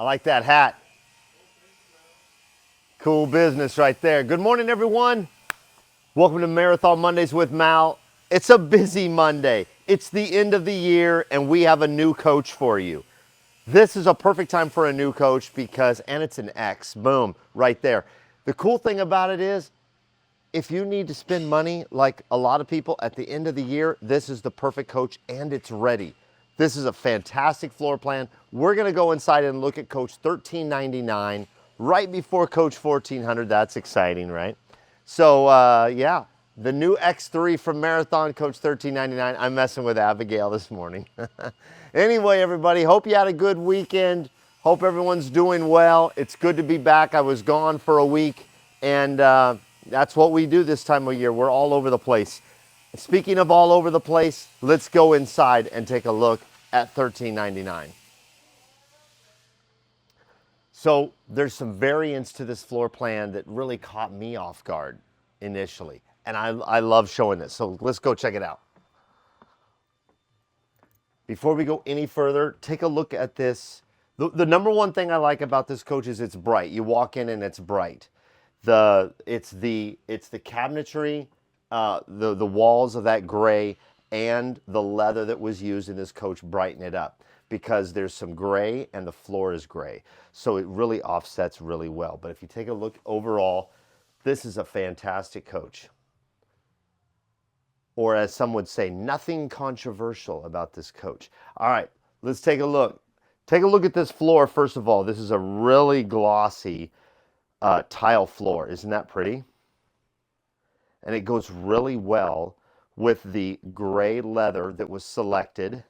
I like that hat. Cool business right there. Good morning, everyone. Welcome to Marathon Mondays with Mal. It's a busy Monday. It's the end of the year, and we have a new coach for you. This is a perfect time for a new coach because, and it's an X, boom, right there. The cool thing about it is, if you need to spend money like a lot of people at the end of the year, this is the perfect coach and it's ready. This is a fantastic floor plan. We're gonna go inside and look at Coach 1399 right before Coach 1400. That's exciting, right? So yeah, the new X3 from Marathon, Coach 1399. I'm messing with Abigail this morning. Anyway, everybody, hope you had a good weekend. Hope everyone's doing well. It's good to be back. I was gone for a week, and that's what we do this time of year. We're all over the place. Speaking of all over the place, let's go inside and take a look at 1399. So there's some variants to this floor plan that really caught me off guard initially. And I love showing this. So let's go check it out. Before we go any further, take a look at this. The number one thing I like about this coach is it's bright. You walk in and it's bright. It's the cabinetry, the walls of that gray, and the leather that was used in this coach brighten it up because there's some gray and the floor is gray. So it really offsets really well. But if you take a look overall, this is a fantastic coach. Or as some would say, nothing controversial about this coach. All right, let's take a look. Take a look at this floor, first of all. This is a really glossy tile floor. Isn't that pretty? And it goes really well with the gray leather that was selected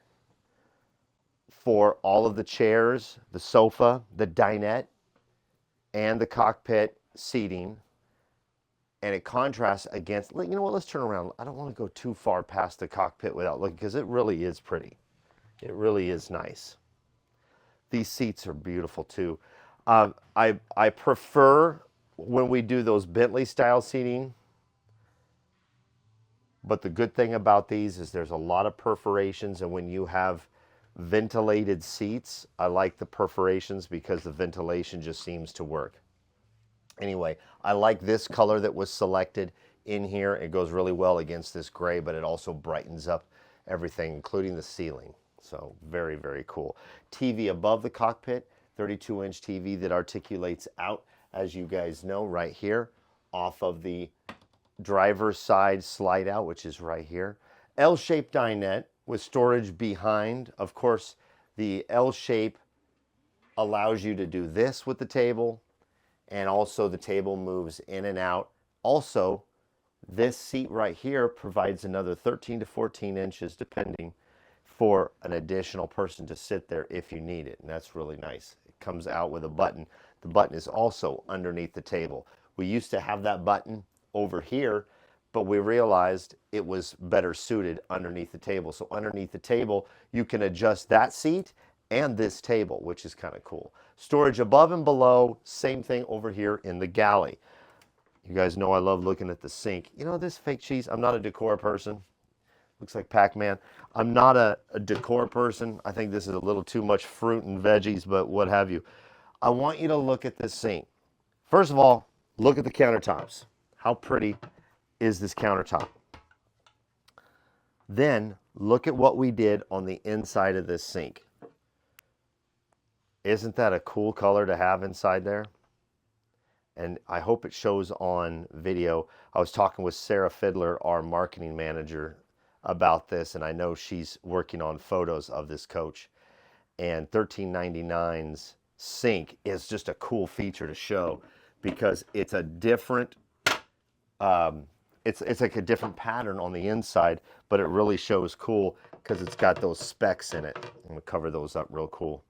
for all of the chairs, the sofa, the dinette, and the cockpit seating. And it contrasts against, you know what, let's turn around. I don't want to go too far past the cockpit without looking, because it really is pretty. It really is nice. These seats are beautiful too. I prefer when we do those Bentley style seating, but the good thing about these is there's a lot of perforations, and when you have ventilated seats, I like the perforations because the ventilation just seems to work. Anyway, I like this color that was selected in here. It goes really well against this gray, but it also brightens up everything, including the ceiling. So very, very cool. TV above the cockpit, 32-inch TV that articulates out, as you guys know, right here, off of the driver's side slide out, which is right here. L-shaped dinette with storage behind. Of course, the L shape allows you to do this with the table, and also the table moves in and out. Also, this seat right here provides another 13 to 14 inches, depending, for an additional person to sit there if you need it. And that's really nice. It comes out with a button. The button is also underneath the table. We used to have that button over here, but we realized it was better suited underneath the table. So underneath the table, you can adjust that seat and this table, which is kind of cool. Storage above and below, same thing over here in the galley. You guys know I love looking at the sink. You know, this fake cheese, I'm not a decor person. Looks like Pac-Man. I'm not a decor person. I think this is a little too much fruit and veggies, but what have you. I want you to look at this sink. First of all, look at the countertops. How pretty is this countertop? Then look at what we did on the inside of this sink. Isn't that a cool color to have inside there? And I hope it shows on video. I was talking with Sarah Fiddler, our marketing manager, about this, and I know she's working on photos of this coach. And 1399's sink is just a cool feature to show because it's a different, it's like a different pattern on the inside, but it really shows cool because it's got those specs in it. I'm gonna cover those up real cool.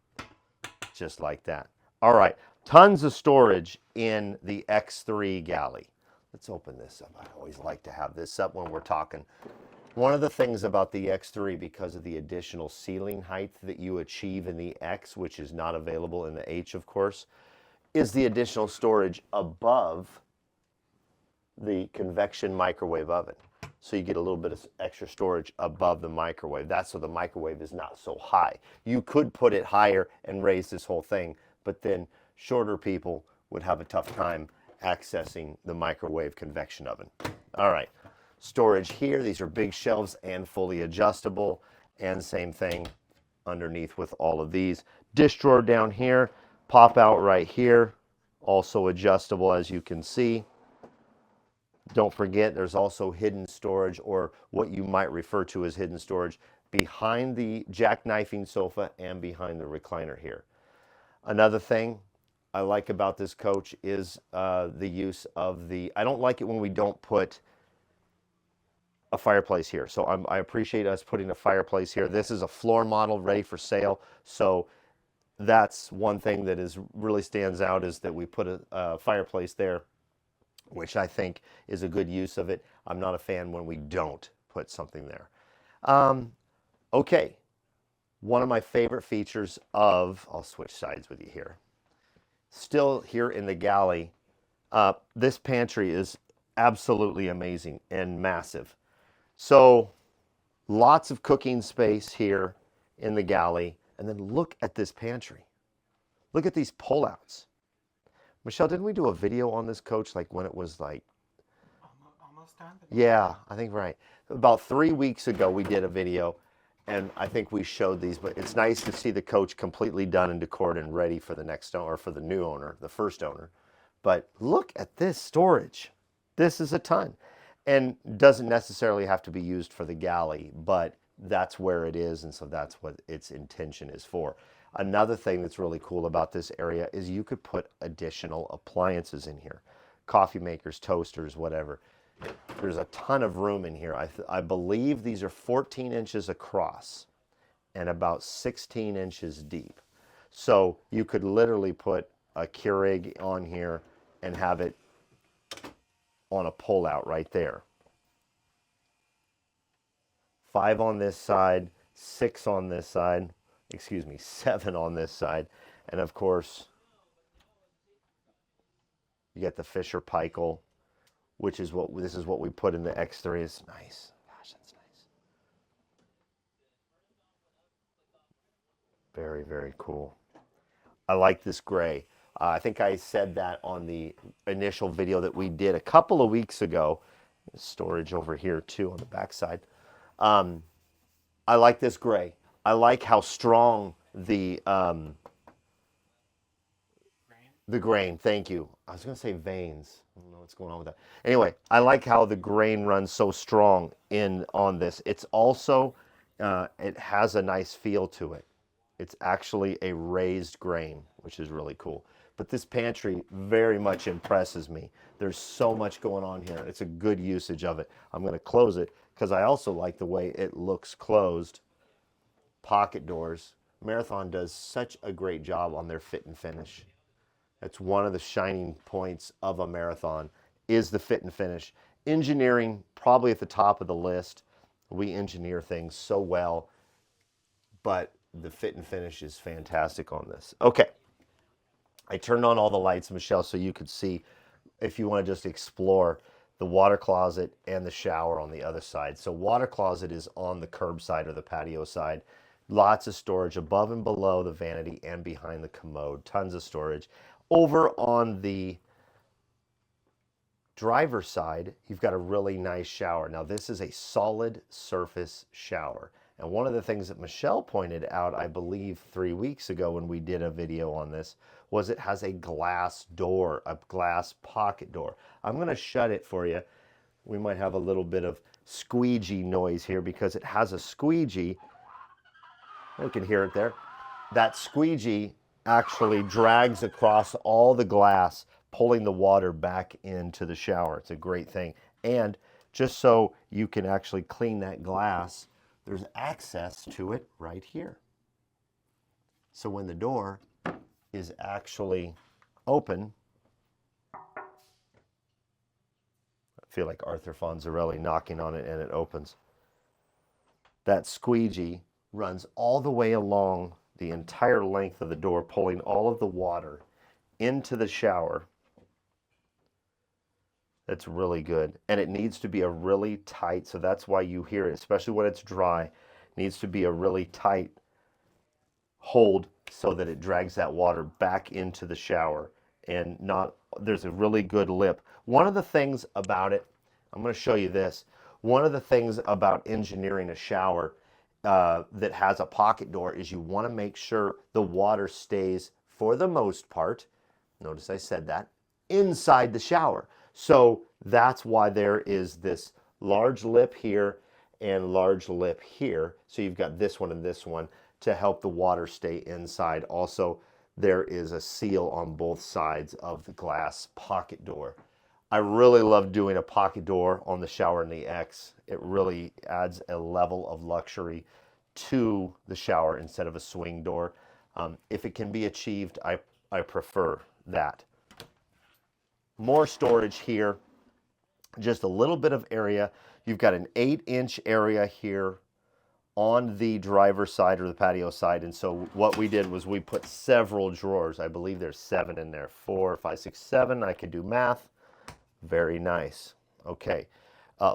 Just like that. All right, tons of storage in the X3 galley. Let's open this up. I always like to have this up when we're talking. One of the things about the X3, because of the additional ceiling height that you achieve in the X, which is not available in the H, of course, is the additional storage above the convection microwave oven. So you get a little bit of extra storage above the microwave. That's so the microwave is not so high. You could put it higher and raise this whole thing, but then shorter people would have a tough time accessing the microwave convection oven. All right, storage here. These are big shelves and fully adjustable, and same thing underneath with all of these. Dish drawer down here, pop out right here, also adjustable as you can see. Don't forget, there's also hidden storage, or what you might refer to as hidden storage, behind the jackknifing sofa and behind the recliner here. Another thing I like about this coach is the use of the, I don't like it when we don't put a fireplace here. So I appreciate us putting a fireplace here. This is a floor model ready for sale. So that's one thing that is really stands out, is that we put a fireplace there, which I think is a good use of it. I'm not a fan when we don't put something there. Okay, one of my favorite features of, I'll switch sides with you here. Still here in the Galley, this pantry is absolutely amazing and massive. So lots of cooking space here in the Galley. And then look at this pantry. Look at these pullouts. Michelle, didn't we do a video on this coach like when it was like almost done? Yeah, I think right. About 3 weeks ago we did a video, and I think we showed these, but it's nice to see the coach completely done and decored and ready for the next owner, or for the new owner, the first owner. But look at this storage. This is a ton. And doesn't necessarily have to be used for the Galley, but that's where it is, and so that's what its intention is for. Another thing that's really cool about this area is you could put additional appliances in here. Coffee makers, toasters, whatever. There's a ton of room in here. I believe these are 14 inches across and about 16 inches deep. So you could literally put a Keurig on here and have it on a pull-out right there. 5 on this side, 6 on this side, 7 on this side. And of course, you get the Fisher Paykel, which is this is what we put in the X3. It's nice. Gosh, that's nice. Very, very cool. I like this gray. I think I said that on the initial video that we did a couple of weeks ago. Storage over here too on the back side. I like this gray. I like how strong the grain, thank you. I was going to say veins. I don't know what's going on with that. Anyway, I like how the grain runs so strong on this. It's also, it has a nice feel to it. It's actually a raised grain, which is really cool. But this pantry very much impresses me. There's so much going on here. It's a good usage of it. I'm going to close it because I also like the way it looks closed. Pocket doors. Marathon does such a great job on their fit and finish. That's one of the shining points of a Marathon, is the fit and finish. Engineering, probably at the top of the list. We engineer things so well, but the fit and finish is fantastic on this. Okay, I turned on all the lights, Michelle, so you could see, if you want to just explore, the water closet and the shower on the other side. So water closet is on the curb side or the patio side. Lots of storage above and below the vanity and behind the commode. Tons of storage. Over on the driver's side, you've got a really nice shower. Now this is a solid surface shower. And one of the things that Michelle pointed out, I believe 3 weeks ago when we did a video on this, was it has a glass door, a glass pocket door. I'm going to shut it for you. We might have a little bit of squeegee noise here because it has a squeegee. You can hear it there. That squeegee actually drags across all the glass, pulling the water back into the shower. It's a great thing. And just so you can actually clean that glass, there's access to it right here. So when the door is actually open, I feel like Arthur Fonzarelli knocking on it and it opens. That squeegee runs all the way along the entire length of the door, pulling all of the water into the shower. That's really good. And it needs to be a really tight, so that's why you hear it, especially when it's dry. It needs to be a really tight hold so that it drags that water back into the shower, and not, there's a really good lip. One of the things about it, I'm going to show you this. One of the things about engineering a shower that has a pocket door is you want to make sure the water stays, for the most part, notice I said that, inside the shower. So that's why there is this large lip here and large lip here. So you've got this one and this one to help the water stay inside. Also, there is a seal on both sides of the glass pocket door. I really love doing a pocket door on the shower in the X. It really adds a level of luxury to the shower instead of a swing door. If it can be achieved, I prefer that. More storage here, just a little bit of area. You've got an 8-inch area here on the driver's side or the patio side. And so what we did was we put several drawers. I believe there's 7 in there. 4, 5, 6, 7. I could do math. Very nice. Okay.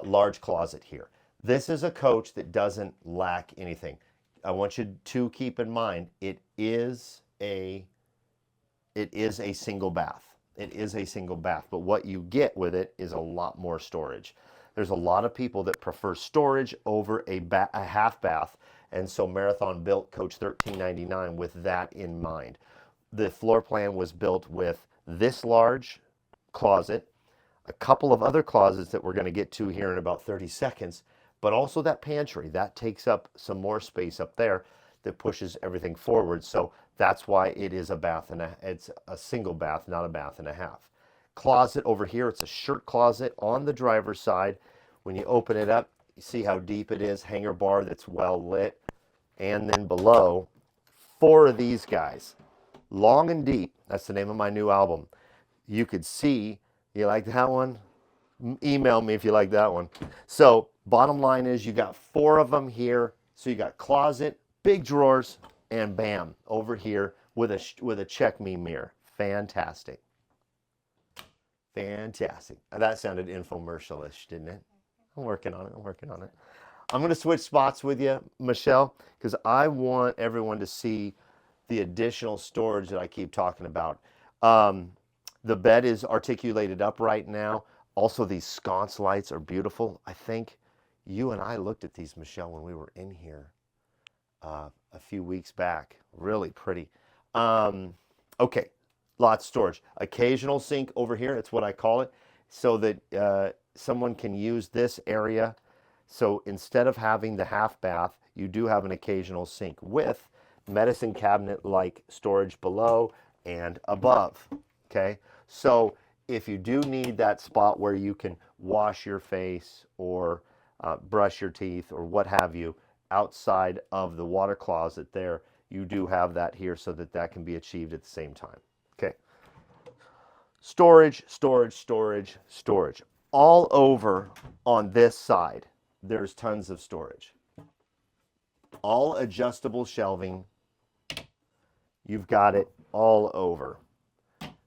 Large closet here. This is a coach that doesn't lack anything. I want you to keep in mind it is a single bath. It is a single bath, but what you get with it is a lot more storage. There's a lot of people that prefer storage over a half bath, and so Marathon built Coach 1399 with that in mind. The floor plan was built with this large closet, a couple of other closets that we're going to get to here in about 30 seconds, but also that pantry. That takes up some more space up there that pushes everything forward. So that's why it is a bath and it's a single bath, not a bath and a half. Closet over here, it's a shirt closet on the driver's side. When you open it up, you see how deep it is, hanger bar that's well lit. And then below, 4 of these guys, long and deep. That's the name of my new album. You could see, you like that one? Email me if you like that one. So bottom line is you got 4 of them here. So you got closet, big drawers, and bam, over here with a check me mirror. Fantastic. Fantastic. That sounded infomercial-ish, didn't it? I'm working on it. I'm working on it. I'm going to switch spots with you, Michelle, because I want everyone to see the additional storage that I keep talking about. The bed is articulated up right now. Also, these sconce lights are beautiful. I think you and I looked at these, Michelle, when we were in here a few weeks back. Really pretty. Okay, lots of storage. Occasional sink over here, it's what I call it, so that someone can use this area. So instead of having the half bath, you do have an occasional sink with medicine cabinet-like storage below and above, okay? So if you do need that spot where you can wash your face or brush your teeth or what have you outside of the water closet there, you do have that here so that that can be achieved at the same time, okay? Storage, storage, storage, storage. All over on this side, there's tons of storage. All adjustable shelving. You've got it all over.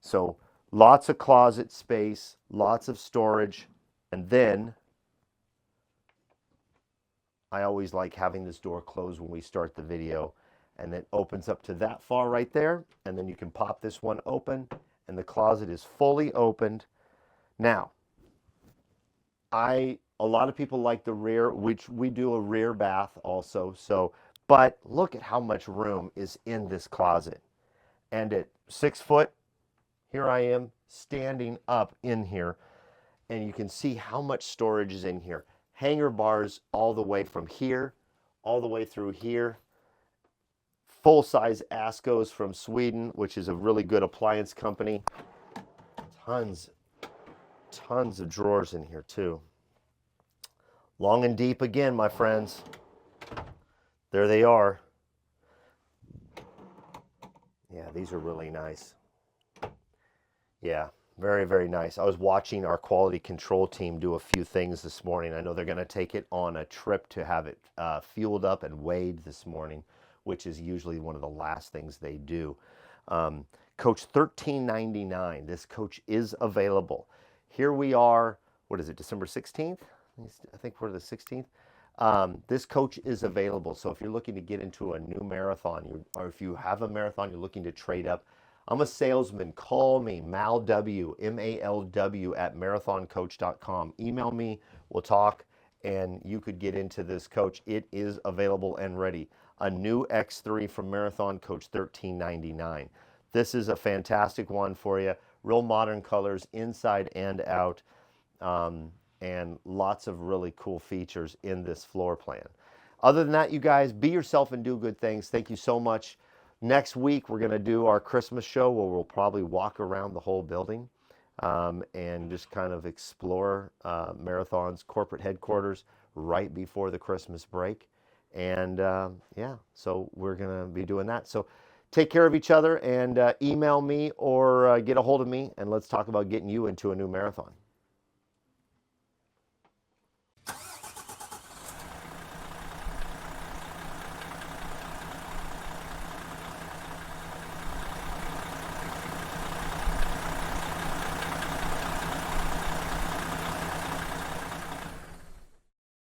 So lots of closet space, lots of storage, and then I always like having this door closed when we start the video, and it opens up to that far right there, and then you can pop this one open, and the closet is fully opened. Now, a lot of people like the rear, which we do a rear bath also. So, but look at how much room is in this closet. And at 6 foot, here I am standing up in here, and you can see how much storage is in here. Hanger bars all the way from here, all the way through here. Full-size Ascos from Sweden, which is a really good appliance company. Tons of drawers in here too. Long and deep again, my friends. There they are. Yeah, these are really nice. Yeah, very, very nice. I was watching our quality control team do a few things this morning. I know they're going to take it on a trip to have it fueled up and weighed this morning, which is usually one of the last things they do. Coach 1399. This coach is available. Here we are, what is it, December 16th? I think we're the 16th. This coach is available. So if you're looking to get into a new marathon, or if you have a marathon, you're looking to trade up, I'm a salesman. Call me, Mal W, MALW at marathoncoach.com. Email me, we'll talk, and you could get into this coach. It is available and ready. A new X3 from Marathon Coach, $13.99. This is a fantastic one for you. Real modern colors inside and out, and lots of really cool features in this floor plan. Other than that, you guys, be yourself and do good things. Thank you so much. Next week, we're going to do our Christmas show where we'll probably walk around the whole building and just kind of explore Marathon's corporate headquarters right before the Christmas break. And yeah, so we're going to be doing that. So take care of each other and email me or get a hold of me, and let's talk about getting you into a new marathon.